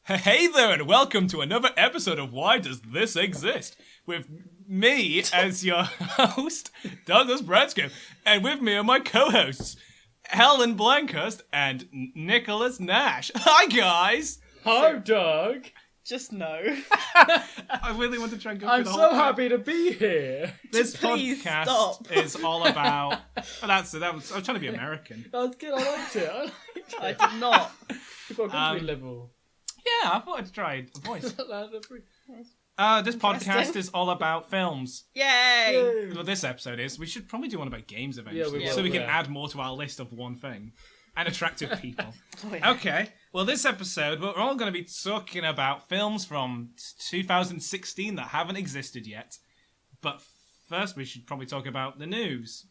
Hey there, and welcome to another episode of Why Does This Exist? With me as your host, Douglas Bradscombe, and with me are my co-hosts, Helen Blankhurst and Nicholas Nash. Hi, guys! Hi, Doug! Just no. I really want to try and go through I'm the whole so thing. happy to be here! This Please podcast stop. is all about... I was trying to be American. That was good, I liked it. I did not. You've got a country level. Yeah, I thought I'd try a voice. This Interesting. podcast is all about films. Yay! Well, this episode is. We should probably do one about games eventually, Yeah, we so we will, can yeah. add more to our list of one thing. And attractive people. Oh, yeah. Okay, well, this episode, we're all going to be talking about films from 2016 that haven't existed yet. But first, we should probably talk about the news.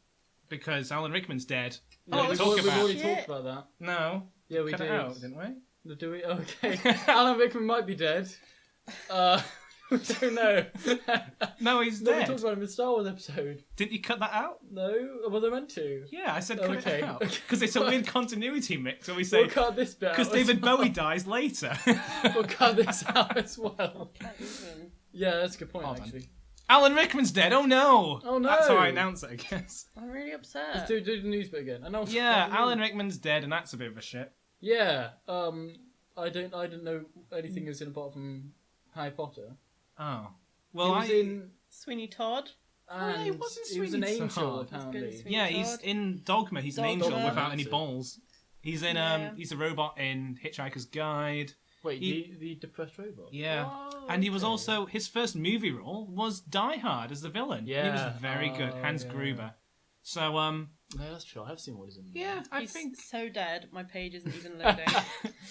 Because Alan Rickman's dead. Yeah, We've we've talked about... already Shit. talked about that. No. Yeah, we Cut did. it out, didn't we? Do we? Okay. Alan Rickman might be dead. We don't know. No, he's No, we dead. talked about him in the Star Wars episode. Didn't you cut that out? No? Was I meant to? Yeah, I said Oh, cut okay. it out. Because it's a weird continuity mix where we We'll say... cut this bit out. Because as David well. Bowie dies later. We'll cut this out as well. Can't even. Yeah, that's a good point, Hold on. actually. Alan Rickman's dead. Oh no! Oh, no. That's how I announce it, I guess. I'm really Let's upset. do the news bit again. I know. Yeah, Alan Rickman's dead, and that's a bit of a shit. Yeah. I didn't know anything he was in apart from Harry Potter. Oh. He Well, was in, Sweeney Todd. and he wasn't he was an Sweeney angel Todd. apparently. Sweeney Yeah, he's Todd. in Dogma. He's an angel Dogma. without any balls. He's in Yeah. he's a robot in Hitchhiker's Guide. Wait, He- the depressed robot. Yeah. Oh, And he was okay. also his first movie role was Die Hard as the villain. He Yeah. was very good. Oh, Hans yeah. Gruber. So No, that's true. I have seen what he's in. yeah, I He's think so dead. My page isn't even loading.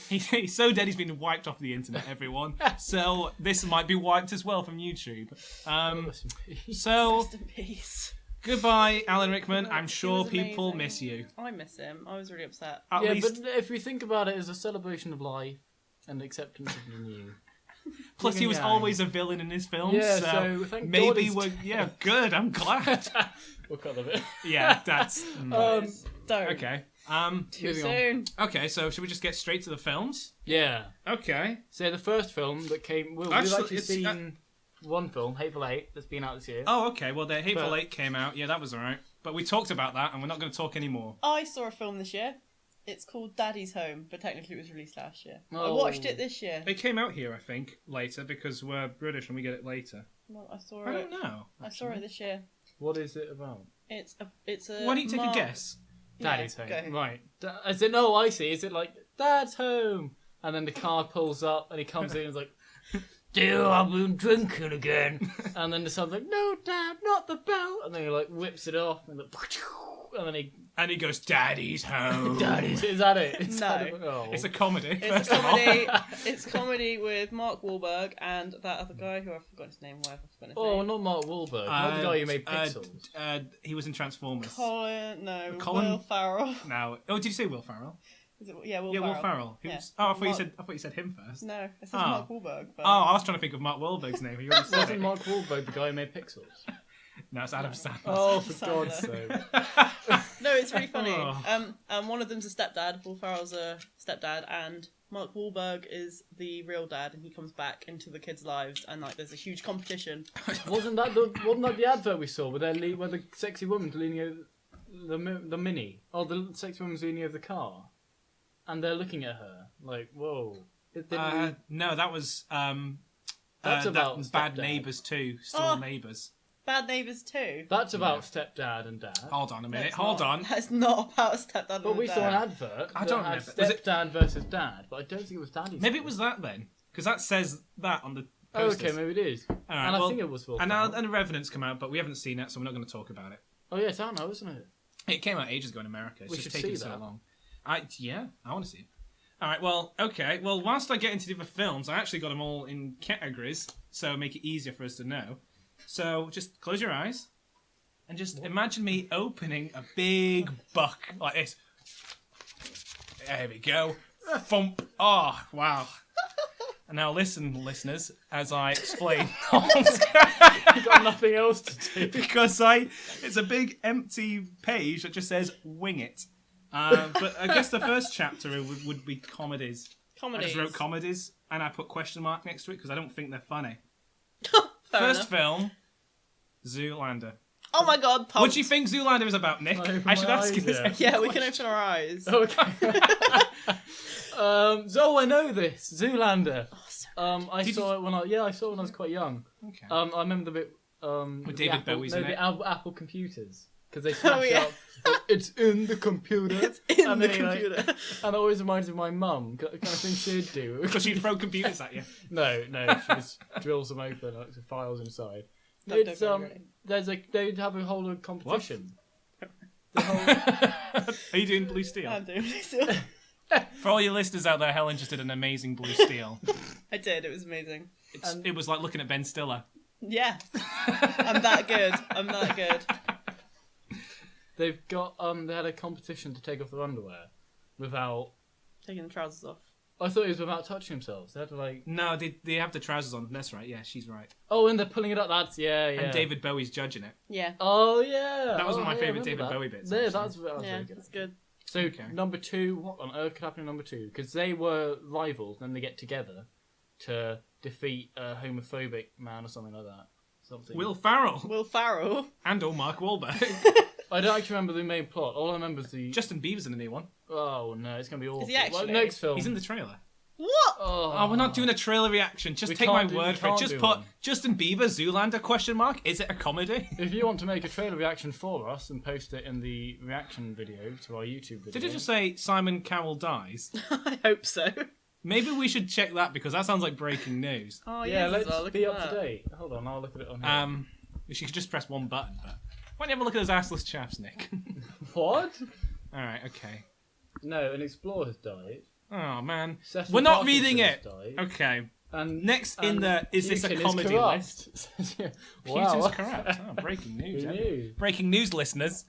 he's so dead he's been wiped off the internet, everyone. So this might be wiped as well from YouTube. Rest in peace. So Rest in peace. goodbye, Alan Rickman. I'm He sure was people amazing. miss you. I miss him. I was really upset. At Yeah, least, but if we think about it as a celebration of life and acceptance of the new. plus he was yeah. always a villain in his films. Yeah, so so thank God maybe he's we're good. I'm glad. We'll cut the bit. Yeah, that's Don't. okay. Too moving on. soon. Okay, so should we just get straight to the films? Yeah. Okay. So the first film that came, we've Actually, actually it's, seen one film, Hateful Eight, that's been out this year. Oh, okay. Well, the Hateful But- Eight came out. Yeah, that was alright. But we talked about that, and we're not going to talk anymore. I saw a film this year. It's called Daddy's Home, but technically it was released last year. I Oh. watched it this year. It came out here, I think, later because we're British and we get it later. Well, I saw I it. don't know. I saw it this year. What is it about? It's a. Why don't you take a guess? Daddy's Yeah, home. go. Right. Is it, no, I see. Is it like, Dad's home? And then the car pulls up and he comes in and is like, Dear, I've been drinking again. And then the son's like, no, Dad, not the belt. And then he like whips it off and, and then he, And he goes, Daddy's home. Daddy's, is that it? Is No. that oh. It's a comedy, It's first a of all. comedy. It's comedy with Mark Wahlberg and that other guy who I've forgotten his name. Why have I forgotten his Oh, name? not Mark Wahlberg. Not the guy who made Pixels. He was in Transformers. Colin. No. Colin- Will Farrell. No. Oh, did you say Will Ferrell? Is it, yeah, Will Yeah, Farrell. Will Ferrell. He Yeah. was, oh, I Mark- thought you said him first. No, it says Oh. Mark Wahlberg. But... Oh, I was trying to think of Mark Wahlberg's name. He already said Wasn't it. Mark Wahlberg the guy who made Pixels? No, it's Adam Sandler. Oh, for Sandler. God's sake. No, it's really funny. Oh. One of them's a stepdad. Will Ferrell's a stepdad, and Mark Wahlberg is the real dad, and he comes back into the kids' lives, and like there's a huge competition. Wasn't that the advert we saw where where the sexy woman's leaning over the mini? Oh, the sexy woman's leaning over the car, and they're looking at her like, whoa. It didn't No, that was That's about that Bad Stepdad. Neighbours 2. Still Oh. Neighbours. Bad Neighbours too. That's about stepdad and dad. Hold on a minute. That's Hold not- on. That's not about a stepdad. But and we a saw an dad. advert. I don't that had remember. Was it- stepdad versus dad, but I don't think it was daddy's. Maybe it was that then, because that says that on the Oh, posters. okay, maybe it is. All right, And I well, think it was Will And Ferrell. now and Revenant's come out, but we haven't seen it, so we're not going to talk about it. Oh yeah, it's out now, isn't it? It came out ages ago in America. It's We just should taking see so that. long. I want to see it. All right, well, okay. Well, whilst I get into the other films, I actually got them all in categories, so make it easier for us to know. So just close your eyes and just imagine me opening a big buck like this. There we go. Thump. Oh, wow. And now listen, listeners, as I explain. You got nothing else to do. Because it's a big empty page that just says "wing it." But I guess the first chapter would be comedies. I Comedies. just wrote comedies and I put question mark next to it because I don't think they're funny. Fair First enough. film, Zoolander. Oh my god, What pumped. do you think Zoolander is about, Nick? Can I open I should my ask you eyes this. yet? every Yeah, we can question. open our eyes. Okay. I know this. Zoolander. Oh, so I Did saw it when I saw it when I was quite young. Okay. I remember the bit With the David Apple, Bowie's no, in the it. Apple computers because they smash yeah. up. It's in the computer. It's in And the they, like- computer. And it always reminds me of my mum. Kind of thing she'd do. Because she'd throw computers at you. No, she just drills them open, like the files inside. Don't It's go really. they'd have a whole competition. The whole, Are you doing Blue Steel? I'm doing it still. For all your listeners out there, Helen just did an amazing Blue Steel. I did. It was amazing. It was like looking at Ben Stiller. Yeah. I'm that good. I'm that good. they've got they had a competition to take off their underwear without. Taking the trousers off. I thought it was without touching themselves. They had to like. No, they have the trousers on. That's right. Yeah, she's right. Oh, and they're pulling it up. That's yeah. And David Bowie's judging it. Yeah. Oh yeah. That was one of my yeah, I favourite remember David that. Bowie bits, Yeah, actually. that was Yeah, very good. that's good. So Okay. number 2, what on earth could happen in number 2? Because they were rivals, then they get together to defeat a homophobic man or something like that. Something. Will Farrell Will Farrell. and or Mark Wahlberg. I don't actually remember the main plot. All I remember is the. Justin Bieber's in the new one. Oh no, it's gonna be awful. he actually? Well, next film. He's in the trailer. What? Oh, we're not doing a trailer reaction. Just We take my can't do- word we for it. can't Just do put one. Justin Bieber Zoolander question mark. Is it a comedy? If you want to make a trailer reaction for us and post it in the reaction video to our YouTube video. Did it just say Simon Cowell dies? I hope so. Maybe we should check that because that sounds like breaking news. Oh, Yeah, yes, let's as well. Look be at up that. to date. Hold on, I'll look at it on here. We should just press one button. But why don't you have a look at those assless chaps, Nick? What? All right, okay. No, an explorer has died. Oh man, Cecil we're not Parkinson reading has it. died. Okay. And Next in and the is this a Putin is comedy corrupt. list? Wow. Putin's corrupt. Oh, breaking news. Who eh? knew? Breaking news, listeners.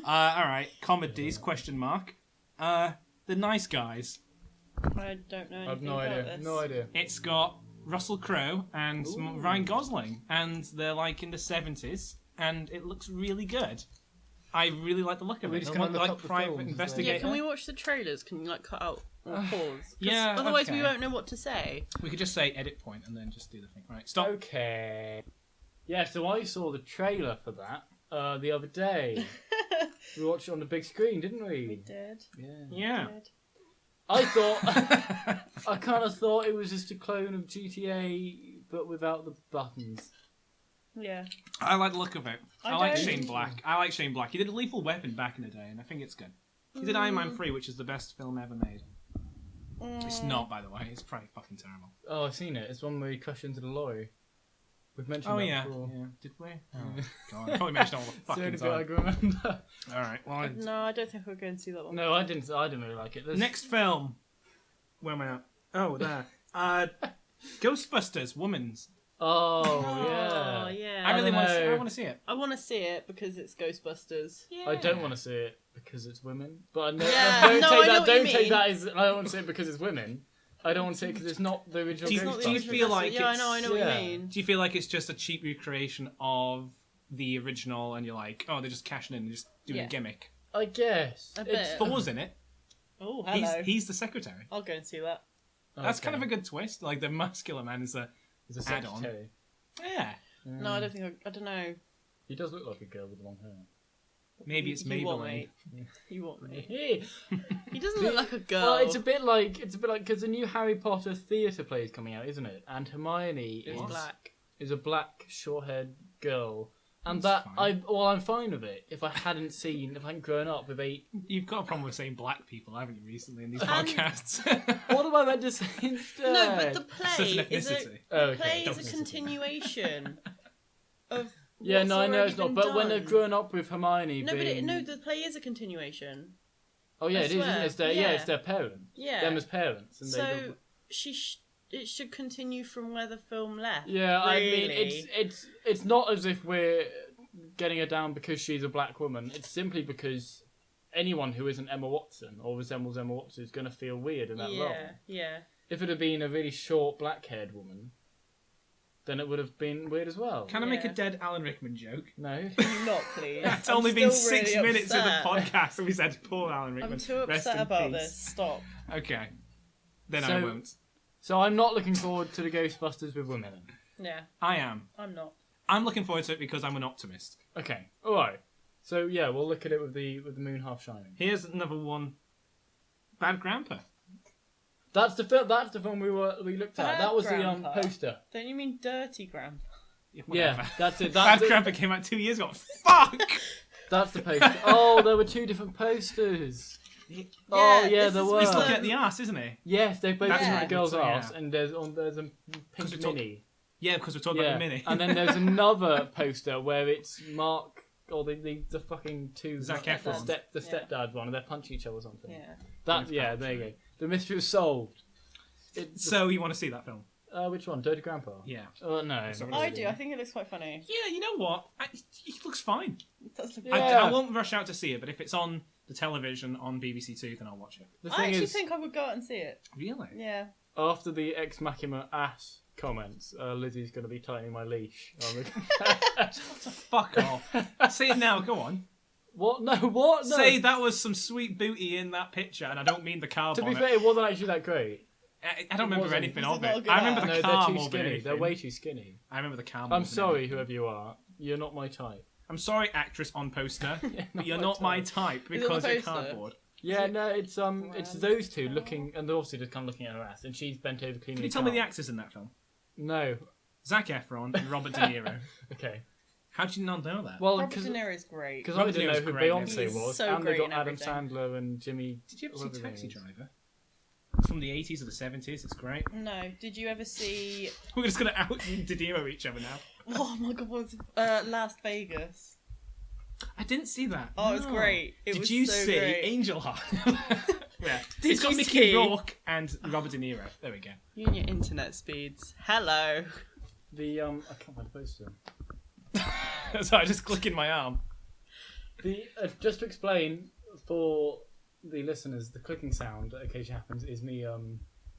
All right, comedies? Question mark. The Nice Guys. I don't know anything I have no about idea. this. No idea. It's got Russell Crowe and Ooh. Ryan Gosling, and they're like in the 70s, and it looks really good. I really like the look of We're it. just They gonna look look like up the private films as well. investigator. Yeah, can we watch the trailers? Can you like cut out or pause? 'Cause yeah, Otherwise, okay. we won't know what to say. We could just say edit point and then just do the thing. Right, stop. Okay. Yeah, so I saw the trailer for that the other day. We watched it on the big screen, didn't We we? did. Yeah. Yeah. Did. I thought, I kind of thought it was just a clone of GTA, but without the buttons. Yeah. I like the look of it. I I like don't. Shane Black. I like Shane Black. He did a Lethal Weapon back in the day, and I think it's good. He did Iron Man 3, which is the best film ever made. It's not, by the way. It's probably fucking terrible. Oh, I've seen it. It's one where he crashed into the lorry. We've mentioned Oh that yeah. before. Yeah. Did we? Oh god. I probably mentioned all the It's the fucking only bit I time. can remember. All right. Well, No, I don't think we're going to see that one. No, I didn't really like it. There's- next film. Where am I at? Oh, there. Ghostbusters, Woman's. Oh, Oh, yeah. yeah. I really don't want to. know. I want to see it. I want to see it because it's Ghostbusters. Yeah. I don't want to see it because it's women. But Yeah, don't no, take I know that. what you Don't take mean. that as I don't want to see it because it's women. I don't want to see it because it's not the original. Do you- It's not do you the Ghostbusters. feel original like Ghostbusters. Yeah, I it's- know what yeah. you mean. Do you feel like it's just a cheap recreation of the original, and you're like, oh, they're just cashing in and just doing Yeah. a gimmick? I guess. A It's- bit. Thor's in it. Oh, hello. He's the secretary. I'll go and see that. That's kind of a Okay. good twist. Like the muscular man is a It's a add-on. secretary. yeah. No, I don't think. I don't know. He does look like a girl with long hair. Maybe it's You want Maybelline. me. You want me. Hey. He doesn't look like a girl. Well, it's a bit like because the new Harry Potter theatre play is coming out, isn't it? And Hermione It's What? black. is a black, short-haired girl, and That's that fine. I'm fine with it. If I hadn't grown up with a, You've got a problem with saying black people, haven't you, recently in these Um, podcasts? what am I meant to say instead? No, but the Certain play is ethnicity. a Okay, play is a ethnicity. continuation of. Yeah, what's no, I know already it's not. been But when they're done. growing up with Hermione, No, being... the play is a continuation. oh yeah, I it is. Isn't swear. it? It's their Yeah. it's their parents. Yeah. Them as parents, and they So don't... it should continue from where the film left. Yeah, I mean, really. it's not as if we're getting her down because she's a black woman. It's simply because anyone who isn't Emma Watson or resembles Emma Watson is going to feel weird in that role. Yeah. If it had been a really short, black-haired woman, then it would have been weird as well. Can I make a Yeah. dead Alan Rickman joke? No. Can you not, please? It's I'm only been still 6 really minutes of the upset. podcast and we said poor Alan Rickman. I'm too Rest upset in about peace. this. Stop. Okay. then I So- won't. So I'm not looking forward to the Ghostbusters with women. Yeah, I am. I'm not. I'm looking forward to it because I'm an optimist. Okay, all right. So yeah, we'll look at it with the moon half shining. Here's another one. Bad Grandpa. That's the film. That's the film we looked at. Bad That was Grandpa. the poster. Don't you mean Dirty Grandpa? Yeah, Yeah, whatever. that's it. Bad That's it. Grandpa came out 2 years ago. Fuck! That's the poster. Oh, there were two different posters. Oh yeah, this there is were. He's the- looking at the arse, isn't he? Yes, they both That's come right. at the girl's Yeah. arse, and there's a we pink talk- mini. Yeah, because we're talking about the mini. And then there's another poster where it's Mark or the fucking two Zac the Efron. the stepdad one, and they punch each other or something. Yeah. That there you go. The mystery was solved. So you want to see that film? Which one? Dirty Grandpa? Yeah. Oh no. Sorry. I do. I think it looks quite funny. Yeah, you know what? It looks fine. It does look Yeah. I won't rush out to see it, but if it's on the television on BBC Two, then I'll watch it. The I thing actually is, think I would go out and see it. Really? Yeah. after the Ex Machina ass comments, Lizzie's going to be tightening my leash. Fuck off. Say it now, go on. What? No, what? No. Say that was some sweet booty in that picture, and I don't mean the car To be bonnet. fair, it wasn't actually that great. I don't remember wasn't. anything Was of it not a it. good I remember ad? the No, car they're too more than skinny. anything. They're way too skinny. I remember the car more I'm than sorry, anything. whoever you are. You're not my type. I'm sorry, actress on poster, but not you're my not my type. type Is it because the you're poster? cardboard. Yeah, no, it's those two Grand looking, and they're obviously just kind of looking at her ass, and she's bent over cleaning. Can you the tell me the car. actors in that film? No. Zac Efron and Robert De Niro. Okay. How did you not know that? Well, Robert because De Niro is great. I Robert didn't De know Niro's who great in Beyonce everything. He's was, so and they great got in Adam everything. Sandler and Jimmy. Did you ever see whatever his name Taxi is. Driver? It's from the 80s or the 70s. It's great. No. Did you ever see? We're just gonna out De Niro each other now. Oh my god, what was Las Vegas? I didn't see that. Oh, it was No. great. It Did was you so see great. Angel Heart? Yeah. Did It's got you Mickey see- Rourke and Robert De Niro. There we go. You and your internet speeds. Hello. The I can't find the poster. So I just click in my arm. The just to explain for the listeners, the clicking sound that occasionally happens is me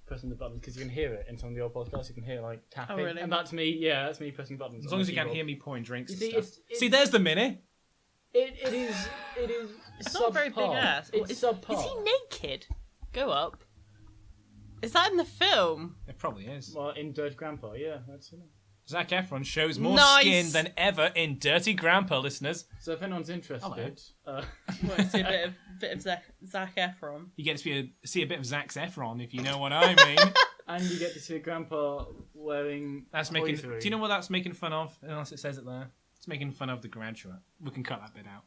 pressing the buttons, because you can hear it in some of the old podcasts. You can hear like tapping, Oh, really? and that's me. Yeah, that's me pressing buttons. As on long the as you can't keyboard. hear me pouring drinks You and see, stuff. it's- See, there's the mini. It is. It's not a very big subpar. ass. It's Is subpar. he naked? Go up. Is that in the film? It probably is. Well, in Dirty Grandpa, yeah, that's it. Zac Efron shows more Nice. skin than ever in Dirty Grandpa, listeners. So if anyone's interested, Want to see a bit of Zac Efron? You get to see a bit of Zac Efron, if you know what I mean. and you get to see a grandpa wearing. That's making. hoisery. Do you know what that's making fun of? Unless it says it there, it's making fun of The Graduate. We can cut that bit out.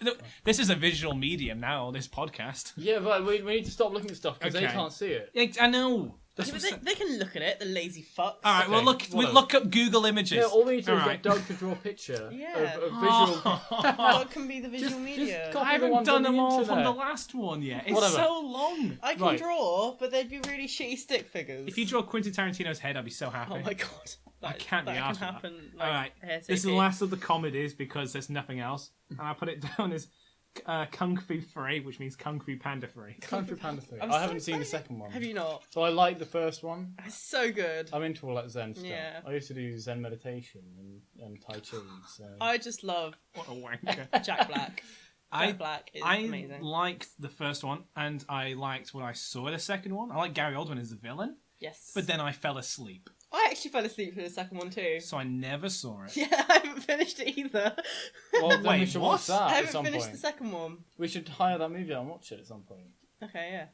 Look, this is a visual medium now. This podcast. Yeah, right. We need to stop looking at stuff because they Okay. can't see it. Yeah, I know. Yeah, but they can look at it, the lazy fucks. All right. Well, Okay, look. We whatever. look up Google Images. Yeah, all we need to do All is right. get Doug to draw a picture Yeah. of visual. What can be the visual Just media? copy I haven't the ones done on the them all from internet. the last one yet. It's Whatever. so long. I can Right. draw, but they'd be really shitty stick figures. If you draw Quentin Tarantino's head, I'd be so happy. Oh my god. I can't be that arsed can with that. happen. All right. ASAP. This is the last of the comedies because there's nothing else, and I put it down as Kung Fu Free, which means Kung Fu Panda Free. Kung Fu Panda 3. I'm I so haven't seen the excited. second one. Have you not? So I like the first one. It's so good. I'm into all that Zen stuff. Yeah. I used to do Zen meditation and Tai Chi. So. I just love What a wanker. Jack Black. I Jack Black is I amazing. liked the first one, and I liked what I saw in the second one. I like Gary Oldman as the villain, Yes. but then I fell asleep, I actually fell asleep for the second one too. so I never saw it. Yeah, I haven't finished it either. Well, then we Wait, should what? watch that I at haven't some finished point. the second one. We should hire that movie out and watch it at some point. Okay, yeah.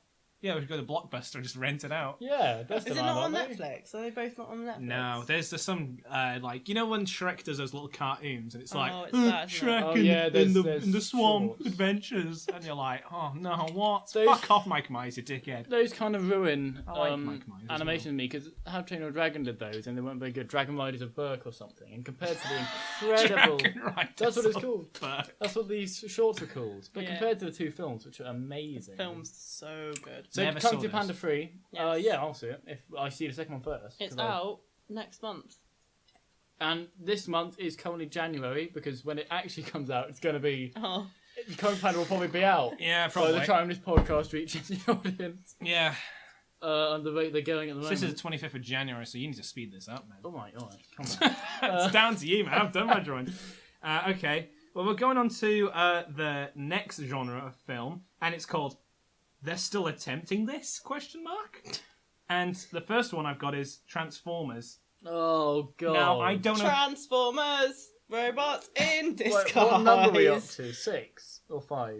Yeah, we should go to Blockbuster and just rent it out. Yeah, that's Is the it not on aren't they? Netflix? Are they both not on Netflix? No, there's some like you know when Shrek does those little cartoons and it's Oh, like it's that, isn't it? Shrek Oh, in, yeah, in there's the swamp shorts. adventures, and you're like, oh no, what? Those- Fuck off, Mike Myers, you dickhead. Those kind of ruin I like Mike Myers as animation to me because How to Train Your Dragon did those and they weren't very good. Dragon Riders of Berk or something. And compared to the incredible. Dragon Riders That's what it's of called. Berk. That's what these shorts are called. But Yeah. compared to the two films, which are amazing. Film's so good. So Never Kung saw Fu this. Panda 3, Yes. yeah, I'll see it if I see the second one first. It's 'cause I- out next month. And this month is currently January because when it actually comes out, it's going to be. Oh, Kung Fu Panda will probably be out Yeah, by probably. the time this podcast reaches the audience. Yeah. And the rate they're going at the So moment. this is the 25th of January, so you need to speed this up, man. Oh my god, come on. It's down to you, man. I've done my drawing. Okay. Well, we're going on to the next genre of film, and it's called "They're Still Attempting This?" Question mark. And the first one I've got is Transformers. Oh god. Now, I don't know... Transformers, robots in disguise. What number are we up to? 6 or 5?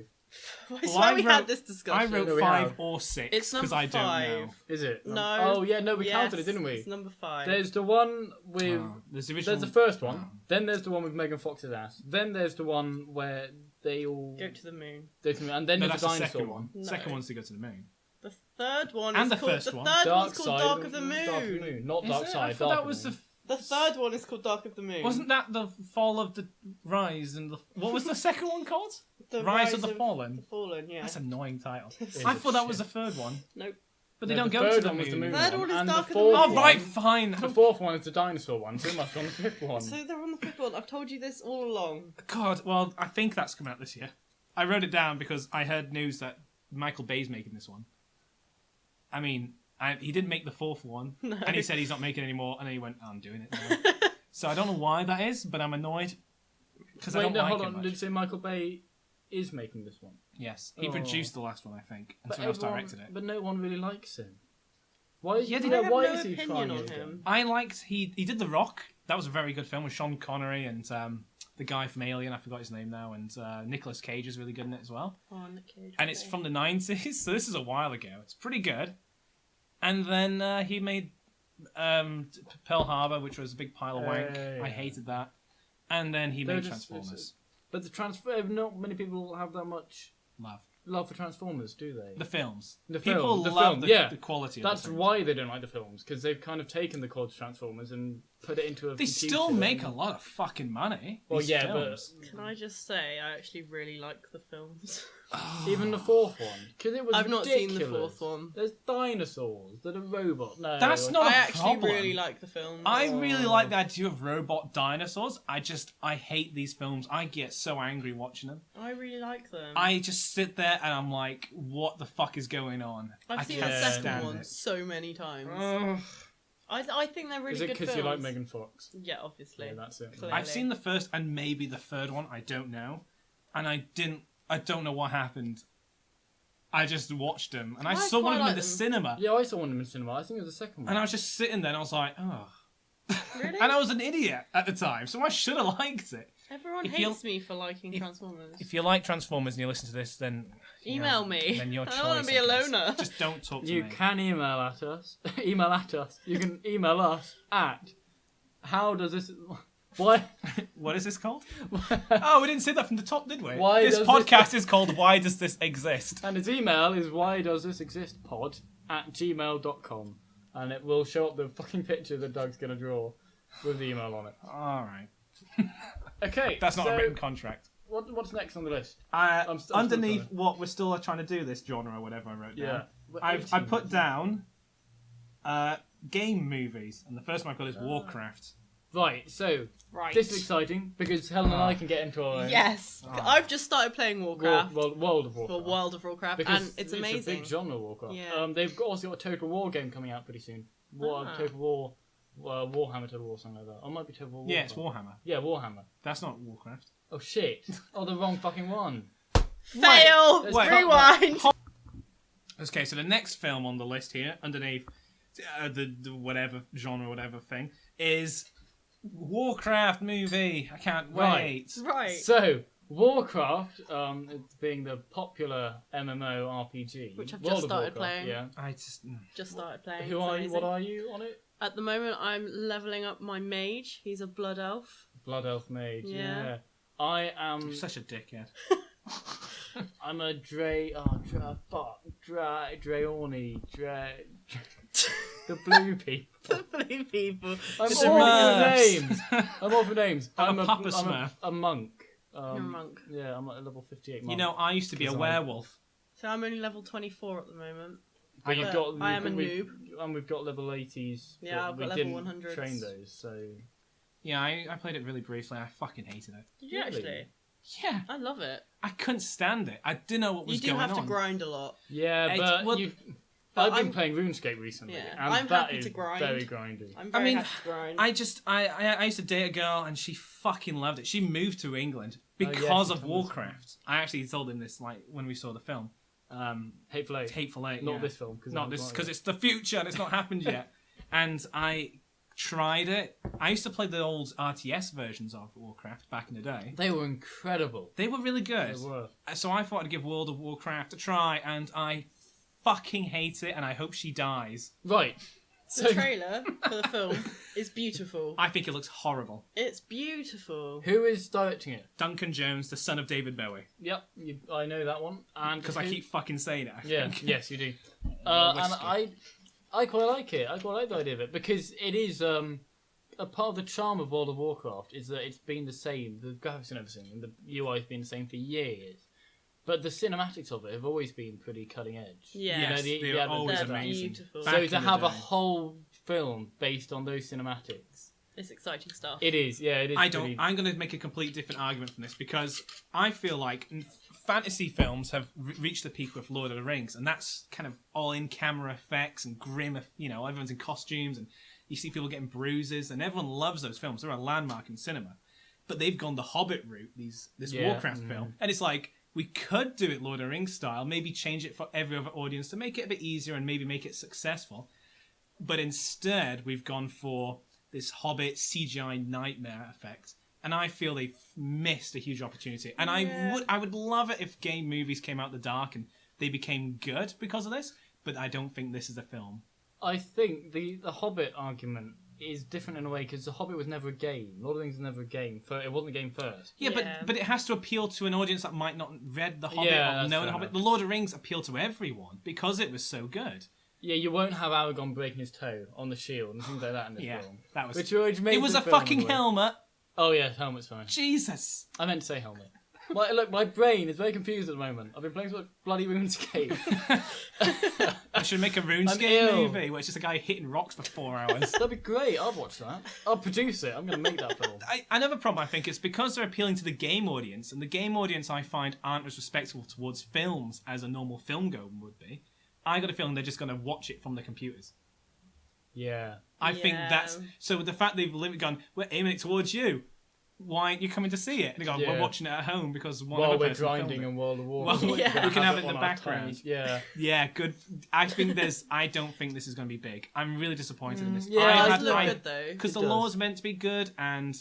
I Well, swear I we wrote- had this discussion. I wrote No, we 5 have. or 6 It's because number I don't know. 5. Is it? No. Oh yeah, no, we Yes, counted it, didn't we? It's number 5. There's the one with. Oh, there's the original... There's the first one. Oh. Then there's the one with Megan Fox's ass. Then there's the one where they all Go to the moon. and then No, there's that's the the dinosaur second one. one. No. Second one's to go to the moon. The third one And is the called first the one. third Dark one's called Side Dark of of the Dark of the Moon. Moon, not Is Dark it? I Side. thought Dark that of was the the... Moon. The third one is called Dark of the Moon. Wasn't that the Fall of the Rise and the... What was the second one called? the Rise of the Fallen? The Fallen, yeah. That's an annoying title. It's I a thought that was the shit. third one. Nope. But they No, don't the go to third the one was the moon Third one, one is and Dark the of the fourth Oh, Moon. right, one- fine. The fourth one is the dinosaur one. So much on the fifth one. So they're on the fifth one. I've told you this all along. God, well, I think that's coming out this year. I wrote it down because I heard news that Michael Bay's making this one. I mean, he didn't make the fourth one, No. and he said he's not making any more, and then he went, I'm doing it now. So I don't know why that is, but I'm annoyed. Because I Wait, don't no, like hold him on. much. Did you say Michael Bay is making this one? Yes, he Oh. produced the last one, I think, and But someone else everyone- directed it. But no one really likes him. Why? Yeah, they I have why no is he opinion trying on it him. again? I liked, he did The Rock. That was a very good film with Sean Connery and the guy from Alien, I forgot his name now, and Nicolas Cage is really good in it as well. Oh, Nick Cage. And it's from the 90s, so this is a while ago. It's pretty good. And then he made Pearl Harbor, which was a big pile of wank. Hey. I hated that. And then he They're made just- Transformers. But not many people have that much love for Transformers, do they? The films. The People film, the love film, yeah. the quality of That's the films. why they don't like the films, because they've kind of taken the quality of Transformers and put it into a. They still computer make a and- lot of fucking money. Well, these yeah, films. Can I just say, I actually really like the films. Even the fourth one, because it was. I've not seen the ridiculous. fourth one. There's dinosaurs. There's a robot. No, That's not- I a actually problem. really like the films. I really like the idea of robot dinosaurs. I hate these films. I get so angry watching them. I really like them. I just sit there and I'm like, what the fuck is going on? I've I seen can't the second stand one it. so many times. Ugh. I think they're really Is it good because films. you like Megan Fox? Yeah, obviously. Yeah, that's it. Clearly. I've seen the first and maybe the third one. I don't know, and I don't know what happened. I just watched them, and I I saw one quite of them in like the them. cinema, Yeah, I saw one of them in cinema. I think it was the second one. and I was just sitting there, and I was like, oh. Really? And I was an idiot at the time, so I should have liked it. Everyone If you- hates me for liking if- Transformers. If you like Transformers and you listen to this, then Email me. Then your I choice. don't want to be a I guess. loner. Just don't talk to You me. can email at us. Email at us. You can email us at. How does this? Why? What is this called? Oh, we didn't say that from the top, did we? Why this does podcast is called Why Does This Exist? And his email is why does this exist pod at gmail.com, and it will show up the fucking picture that Doug's gonna draw with the email on it. All right. Okay, That's not so a written contract. What's next on the list? I'm still Underneath trying. what we're still trying to do, this genre or whatever I wrote down, Yeah, I put down game movies, and the first one I've got is Warcraft. Right. So Right. this is exciting because Helen and I can get into our own Yes. I've just started playing Warcraft. World of For Warcraft. World of Warcraft, Because and it's a amazing. big genre, Warcraft. Yeah. They've also got a Total War game coming out pretty soon. Total War, Warhammer Total War, something like that. Or it might be Total War. Yeah, it's Warcraft. Warhammer. Yeah, Warhammer. That's not Warcraft. Oh shit! Oh, the wrong fucking one. Fail! Wait, Rewind! Okay, so the next film on the list here, underneath the whatever genre, whatever thing, is Warcraft movie. I can't Right. wait. Right. So Warcraft, it's being the popular MMORPG, Which I've World just of started Warcraft, playing. Yeah. I just Just started playing. Who it's are you? amazing. What are you on it? At the moment, I'm leveling up my mage. He's a blood elf. Blood Elf Mage. Yeah. Yeah. I am. you're such a dickhead. I'm a Draorni. The blue people. Blue people. I'm Just all for Smurfs. names. I'm all for names. I'm a Papa I'm Smurf. a monk. You're a monk. Yeah, I'm at a level 58 monk. You know, I used to be a 'Cause werewolf. So I'm only level 24 at the moment. but you've got. I am a we've- noob. And we've got level 80s. Yeah, but I've got we level didn't 100s. train those, so. Yeah, I played it really briefly. I fucking hated it. Did you Really? actually? Yeah, I love it. I couldn't stand it. I didn't know what was You do going have on. to grind a lot. Yeah, It's- but well, but I've been I'm- playing RuneScape recently, Yeah, and I'm that happy is to grind. very grindy. I'm very mean, happy to grind. I used to date a girl and she fucking loved it. She moved to England yeah, because she of told us. Warcraft. I actually told him this like when we saw the film. Hateful Eight. Hateful Eight. Not yeah. this film. Not this, because it's the future and it's not happened yet. And I tried it. I used to play the old RTS versions of Warcraft back in the day. They were incredible. They were really good. They were. So I thought I'd give World of Warcraft a try, and I fucking hate it, and I hope she dies. Right. The trailer for the film is beautiful. I think it looks horrible. It's beautiful. Who is directing it? Duncan Jones, the son of David Bowie. Yep, I know that one. And Because I keep fucking saying it, I Yeah, think. yes, you do. Well, And I quite like it. I quite like the idea of it because it is a part of the charm of World of Warcraft is that it's been the same. The graphics and everything, and the UI has been the same for years. But the cinematics of it have always been pretty cutting edge. Yeah. Yes, the they are always They're amazing. beautiful. Back So in to the have a day. whole film based on those cinematics, It's exciting stuff. it is. Yeah, it is. I'm going to make a complete different argument from this because I feel like fantasy films have reached the peak with Lord of the Rings, and that's kind of all in camera effects and grim. Everyone's in costumes, and you see people getting bruises, and everyone loves those films. They're a landmark in cinema. But they've gone the Hobbit route, this Warcraft film, and it's like we could do it Lord of the Rings style, maybe change it for every other audience to make it a bit easier and maybe make it successful. But instead, we've gone for this Hobbit CGI nightmare effect, and I feel they've missed a huge opportunity. And I would love it if game movies came out the dark and they became good because of this, but I don't think this is a film. I think the Hobbit argument is different in a way because the Hobbit was never a game. Lord of the Rings was never a game. It wasn't a game first. Yeah, Yeah. but it has to appeal to an audience that might not read the Hobbit Yeah, or that's know fair the Hobbit. enough. The Lord of the Rings appealed to everyone because it was so good. Yeah, you won't have Aragorn breaking his toe on the shield and things like that in this Yeah, film. that was. Which made It was the a film fucking in a way. helmet. Oh yeah, helmet's fine. Jesus. I meant to say helmet. Look, my brain is very confused at the moment. I've been playing so much bloody RuneScape. I should make a I'm RuneScape ill. movie where it's just a guy hitting rocks for 4 hours. That'd be great. I'd watch that. I'll produce it. I'm going to make that film. Another problem I think is because they're appealing to the game audience, and the game audience I find aren't as respectful towards films as a normal film goer would be. I got a feeling they're just going to watch it from the computers. Yeah. I think Yeah. that's so. With the fact they've gone, we're aiming it towards you. Why aren't you coming to see it? And they go, we're Yeah. watching it at home because one While other we're person filmed grinding it. in World of Warcraft. Well, yeah. we can have it in on the our background. tiny- Yeah. Yeah, good. I don't think this is going to be big. I'm really disappointed in this. yeah, It I does had- look I- good though. because It the does. law's meant to be good and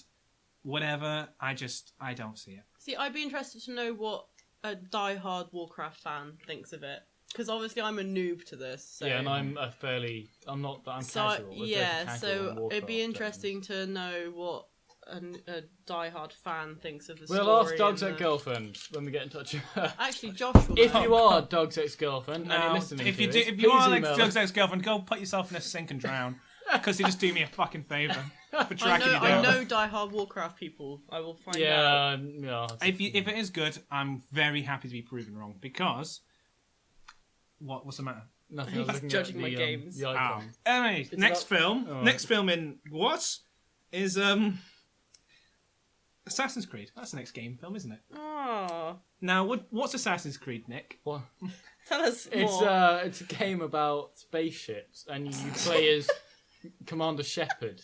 whatever. I don't see it. See, I'd be interested to know what a die-hard Warcraft fan thinks of it. Because obviously I'm a noob to this. So. Yeah, and I'm not that I'm So, casual. We're both yeah, casual so on Warcraft, it'd be interesting to know what a die-hard fan thinks of the We'll story. ask Dog's and ex-girlfriend when we get in touch with her. Actually, Josh will If know. you are Dog's ex-girlfriend and you're No, listening if to you this, if you please are like email Doug's us. ex-girlfriend, go put yourself in a sink and drown. Because you just do me a fucking favour for I tracking know, you I down. know die-hard Warcraft people. I will find out. Yeah. If it is good, I'm very happy to be proven wrong because what's the matter? Nothing. I was He's looking judging at my the, games. The Oh. icon. Anyway, next about- film. Alright. Next film in what is Assassin's Creed. That's the next game film, isn't it? Oh, Now, what's Assassin's Creed, Nick? What? tell us more. It's a game about spaceships, and you play as Commander Shepard,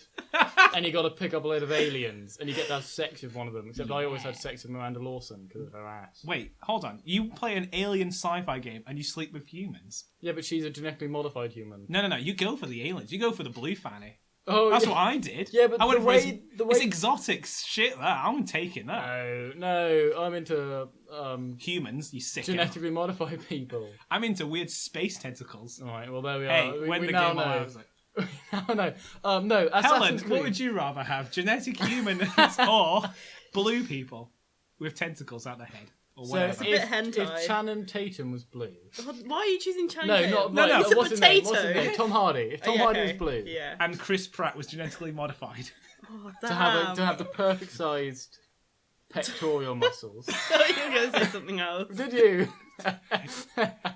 and you got to pick up a load of aliens, and you get to have sex with one of them. Except I always had sex with Miranda Lawson because of her ass. Wait, hold on. You play an alien sci-fi game and you sleep with humans? Yeah, but she's a genetically modified human. No. You go for the aliens. You go for the blue fanny. Oh, That's yeah. what I did. Yeah, but I went the for way- it's exotic shit. That I'm taking that. No, I'm into Humans, you sick. genetically modified people. I'm into weird space tentacles. All right, well there we are. Hey, we, when we the now game know. allows it. no, Helen, Assassin's what Creed. would you rather have? Genetic humans or blue people with tentacles out their head? Or So whatever. bit if hentai. Channing Tatum was blue. Why are you choosing Channing No, Tatum? not No, right, no. He's a what's his name? What's his potato. name? Tom Hardy. If Tom Yeah, Hardy okay. was blue, Yeah. And Chris Pratt was genetically modified. Oh, to damn. have the perfect sized pectoral muscles. I thought you were going to say something else. Did you?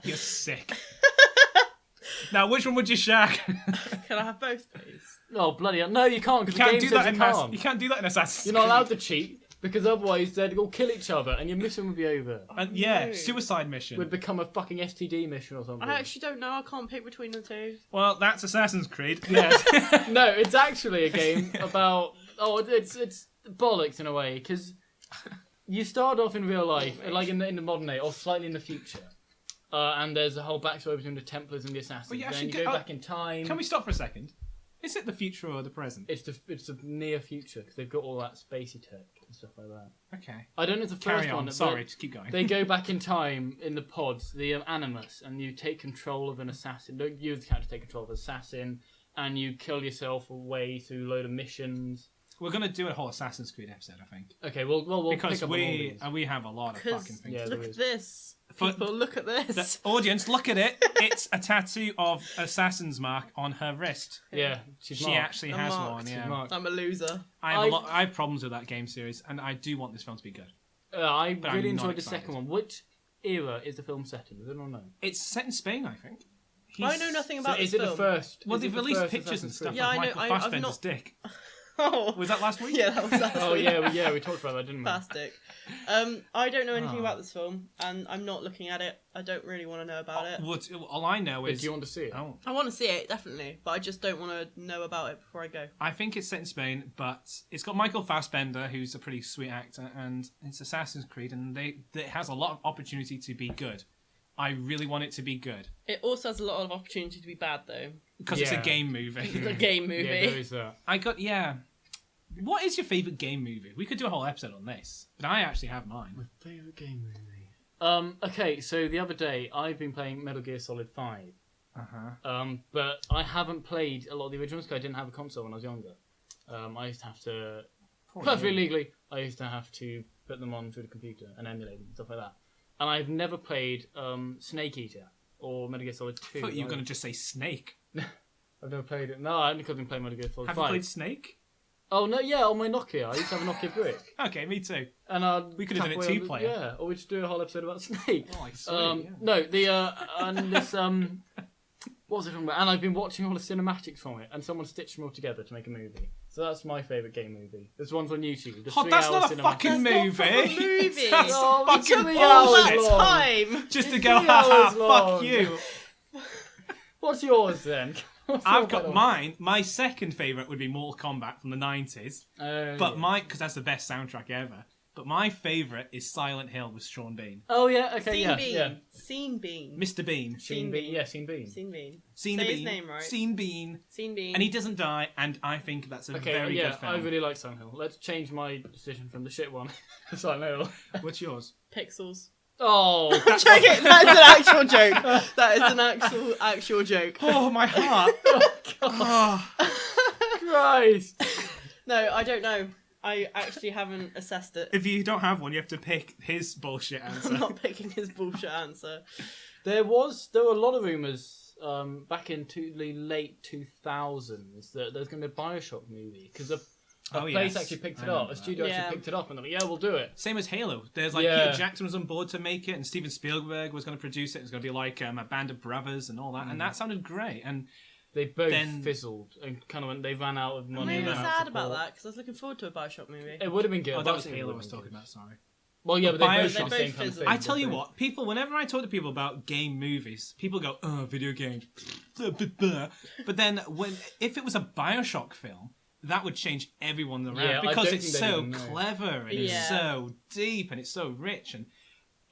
You're sick. Now, which one would you shag? Can I have both, please? Oh bloody hell! No, you can't You because the can't game do says that you in can't. You can't do that in Assassin's You're not Creed. allowed to cheat because otherwise they'd all kill each other and your mission would be over. And yeah, No. suicide mission. Would become a fucking STD mission or something. I actually don't know. I can't pick between the two. Well, that's Assassin's Creed. Yes. No, it's actually a game about. Oh, it's bollocks in a way because you start off in real life, like in the modern day, or slightly in the future, And there's a whole backstory between the Templars and the Assassins. Well, you Then actually you go back in time. Can we stop for a second? Is it the future or the present? It's the near future because they've got all that spacey tech and stuff like that. Okay. I don't know if the Carry first on. one. Sorry, just keep going. They go back in time in the pods, the Animus, and you take control of an assassin. Don't use the character to take control of an assassin, and you kill yourself away through a load of missions. We're going to do a whole Assassin's Creed episode, I think. Okay, we'll because pick up we have a lot of fucking things. Yeah, Look at this. For- People, look at this. The audience, look at it. It's a tattoo of Assassin's mark on her wrist. Yeah, She marked. actually I'm has marked. one. She's Yeah. marked. I'm a loser. I have problems with that game series, and I do want this film to be good. I But really I'm not enjoyed the excited. second one. Which era is the film set in? Does anyone know? It's set in Spain, I think. I know nothing about So this is it film. the first? Well, is it they've the released first pictures and Assassin's stuff Creed? Yeah, I of know, Michael I've Fassbender's not- dick. Oh. Was that last week? Yeah, that was last Oh week. yeah, we talked about that, didn't we? Fantastic. I don't know anything Oh. about this film, and I'm not looking at it. I don't really want to know about it. All I know But is... do you want to see it? Oh, I want to see it, definitely, but I just don't want to know about it before I go. I think it's set in Spain, but it's got Michael Fassbender, who's a pretty sweet actor, and it's Assassin's Creed, and it has a lot of opportunity to be good. I really want it to be good. It also has a lot of opportunity to be bad, though. Because it's a Yeah. game movie. It's a game movie. Yeah, there is that. What is your favourite game movie? We could do a whole episode on this, but I actually have mine. My favourite game movie. Okay, so the other day I've been playing Metal Gear Solid 5. But I haven't played a lot of the originals because I didn't have a console when I was younger. I used to have to, perfectly legally, I used to have to put them on through the computer and emulate them and stuff like that. And I've never played Snake Eater or Metal Gear Solid 2. I thought you were going to just say Snake. I've never played it. No, I only because I've been playing Metal Gear Solid Have 5. you played Snake? Oh, no, yeah, on my Nokia. I used to have a Nokia brick. Okay, me too. And We could have done it tap away on two-player. Yeah, or we should do a whole episode about Snake. Oh, I see. No, and this what was it talking about? And I've been watching all the cinematics from it, and someone stitched them all together to make a movie. So that's my favourite game movie. There's ones on YouTube. Oh, that's not a fucking That's not movie. a proper movie. That's Oh, it's fucking 3 bullshit. hours All that long. time. Just to It's go, 3 haha, hours fuck long. you. What's yours then? I've got mine. My second favourite would be Mortal Kombat from the 90s. But because that's the best soundtrack ever. But my favourite is Silent Hill with Sean Bean. Oh yeah, okay, Scene yeah, Bean. yeah. Scene Bean. Mr. Bean. Scene Bean, yeah, Scene Bean. Scene Bean. Scene Say Bean. his name right. Scene Bean. Scene Bean. And he doesn't die, and I think that's a Okay, very yeah, good film. I really like Silent Hill. Let's change my decision from the shit one to Silent Hill. What's yours? Pixels. Oh, Joking. That's an actual joke. That is an actual joke. Oh, my heart. Oh. Christ! No, I don't know. I actually haven't assessed it. If you don't have one, you have to pick his bullshit answer. I'm not picking his bullshit answer. There were a lot of rumours back in the late 2000s that there's going to be a Bioshock movie because a place actually picked it up. A studio actually picked it up and they're like, yeah, we'll do it. Same as Halo. There's like Yeah. Peter Jackson was on board to make it, and Steven Spielberg was going to produce it. It was going to be like a band of brothers and all that, and that sounded great. And They both Then- fizzled and kind of went, they ran out of I'm money. really ran out of sad about support. that because I was looking forward to a Bioshock movie. It would have been good. oh, that was Bioshock Halo I would was have been talking good. about. Sorry. Well, yeah, but they Bioshock- both shot the They same both kind of fizzled. thing. I tell you didn't they? what, people, whenever I talk to people about game movies, people go, "Oh, video games," but then if it was a Bioshock film, that would change everyone around Yeah, I because don't it's think they'd so even know. clever and Yeah. it's so deep and it's so rich. And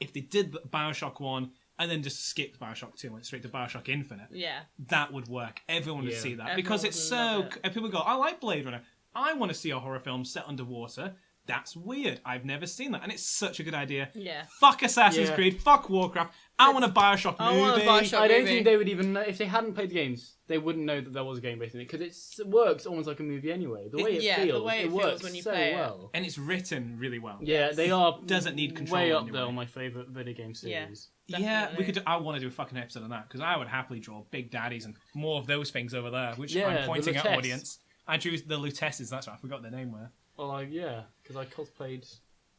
if they did the Bioshock 1 and then just skipped Bioshock 2 and went straight to Bioshock Infinite, Yeah. that would work. Everyone would Yeah. see that Everyone because it's would so. love it. And people go, "I like Blade Runner. I want to see a horror film set underwater." That's weird. I've never seen that, and it's such a good idea. Yeah. Fuck Assassin's Yeah. Creed. Fuck Warcraft. I want a Bioshock I movie. want a Bioshock I don't movie. think they would even know if they hadn't played the games. They wouldn't know that there was a game basically because it works almost like a movie anyway. The way it Yeah, feels, the way it feels works when you so play it. well. And it's written really well. Yeah, they are. Doesn't need control Way up anyway. there on my favourite video game series. Yeah, Definitely. we could. I want to do a fucking episode on that because I would happily draw Big Daddies and more of those things over there, which Yeah, I'm the pointing at Lutece. audience. I drew the Lutesses. That's right. I forgot their name were. Well, yeah, because I cosplayed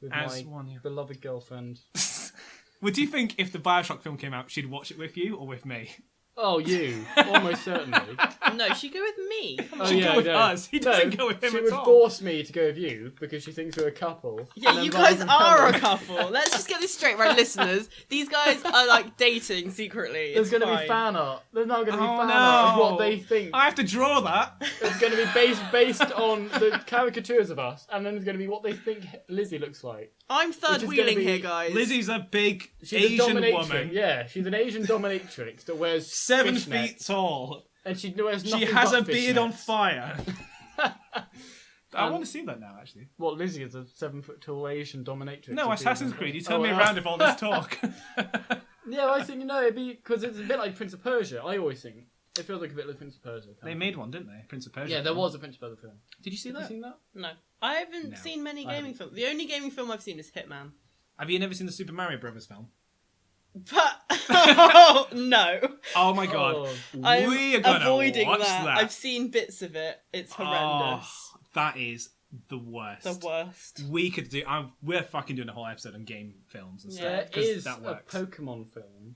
with As my one, yeah. beloved girlfriend. Would you think if the Bioshock film came out, she'd watch it with you or with me? Oh, you. Almost certainly. No, she'd go with me. Come on. Oh, She'd yeah, go with no. us. He doesn't No, go with him she at would all. force me to go with you because she thinks we're a couple. Yeah, And then you rather guys than are coming- a couple. Let's just get this straight, right, listeners? These guys are like dating secretly. There's going to be fan art. There's now going to be Oh, fan art of no. what they think. I have to draw that. It's going to be based on the caricatures of us, and then it's going to be what they think Lizzie looks like. I'm third Which is wheeling gonna be- here, guys. Lizzie's a big She's a Asian dominatrix. woman. Yeah, she's an Asian dominatrix that wears 7 fishnets, feet tall. and she wears nothing She has but a beard on fishnets. fire. I want to see that now, actually. What, Lizzie is a 7 foot tall Asian dominatrix? No, of Assassin's being- Creed. You turned Oh, me well. around with all this talk. Yeah, I think, it'd be, because it's a bit like Prince of Persia, I always think. It feels like a bit like Prince of Persia. They made one, didn't they? Prince of Persia. Yeah, there was a Prince of Persia film. Did you see Have you that? seen that? No. I haven't No, seen many I gaming films. The only gaming film I've seen is Hitman. Have you never seen the Super Mario Brothers film? But no, Oh my god. Oh. I'm We are gonna avoiding watch that. that. I've seen bits of it. It's horrendous. Oh, that is the worst. The worst. We could do. We're fucking doing a whole episode on game films and stuff. There 'cause is that a works. Pokemon film.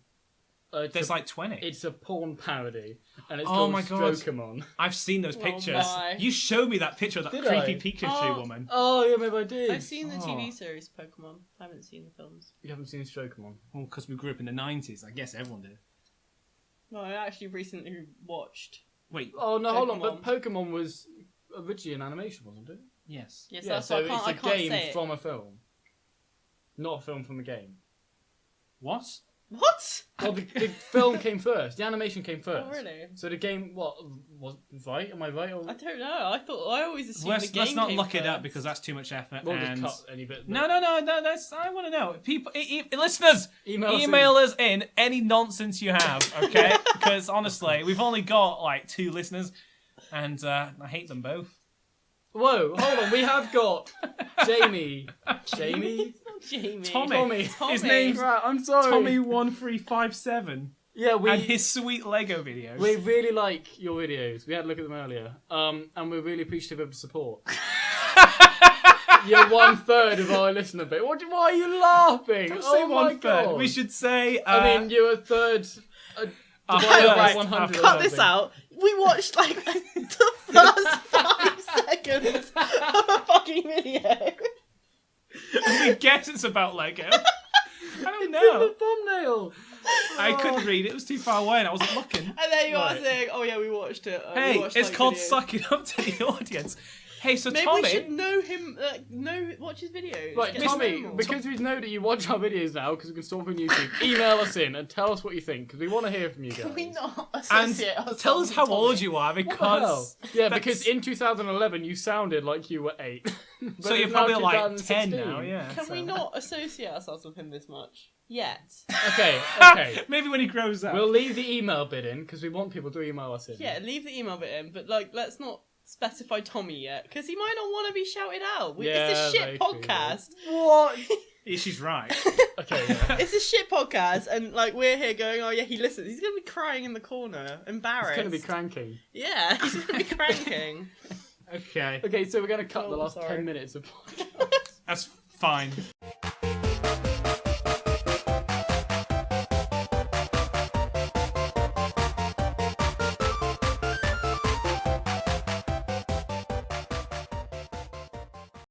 There's like 20. It's a porn parody, and it's Oh called my God. Strokeamon. I've seen those Oh pictures. my. You showed me that picture of that Did creepy I? Pikachu Oh. woman. Oh, yeah, maybe I did. I've seen the Oh. TV series Pokemon. I haven't seen the films. You haven't seen Strokeamon? Well, because we grew up in the 90s. I guess everyone did. No, I actually recently watched. Wait. Oh, no, hold on, but Pokemon. Pokemon was originally an animation, wasn't it? Yes. Yes, Yeah, that's so why I it's can't a say game it. from a film. Not a film from a game. What? What? Well, the film came first. The animation came first. Oh, really? So the game, what, was right? Am I right? Or... I don't know. I always assumed the Let's game not came look it up first. because that's too much effort. We'll and... just cut any bit. No. That's. I want to know. People, listeners, Email email us in any nonsense you have, okay? Because honestly, we've only got like 2 listeners, and I hate them both. Whoa, hold on. We have got Jamie. Jamie? Jamie. Tommy. Tommy. His name's Right, I'm sorry. Tommy1357, Yeah, and his sweet Lego videos. we really like your videos. We had a look at them earlier. And we're really appreciative of the support. You're 1/3 of our listener base. Why are you laughing? Don't oh say my 1/3. God. We should say. I mean, you're a third. a divided by first, 100 or Cut this something. out. We watched like the first 5 seconds of a fucking video. We guess it's about Lego. I don't In the know. thumbnail. I couldn't read it. It was too far away, and I wasn't looking. And there you are Right. saying, "Oh yeah, we watched it." We Hey, watched, it's like, called videos. sucking up to the audience. Hey, so Maybe Tommy. we should know him. Watch his videos. Right, Get to Tommy, know him more. because we know that you watch our videos now, because we can stalk on YouTube, email us in and tell us what you think, because we want to hear from you guys. Can we not And associate ourselves tell us with how Tommy? old you are, What the because hell? Yeah, that's- because in 2011 you sounded like you were 8. But so you're it's now probably like 10 2016. now, yeah. Can so- we not associate ourselves with him this much yet? Okay. Maybe when he grows up. We'll leave the email bit in, because we want people to email us in. Yeah, leave the email bit in, but like, let's not specify Tommy yet, because he might not want to be shouted out. Yeah, It's a very shit true. podcast. What? Yeah, she's right. Okay, yeah. It's a shit podcast, and like we're here going, "Oh yeah, he listens." He's gonna be crying in the corner, embarrassed. It's going to be cranking. Yeah, he's gonna be cranking. Okay, Okay, so we're going to cut Oh, the last sorry. 10 minutes of podcast. that's fine.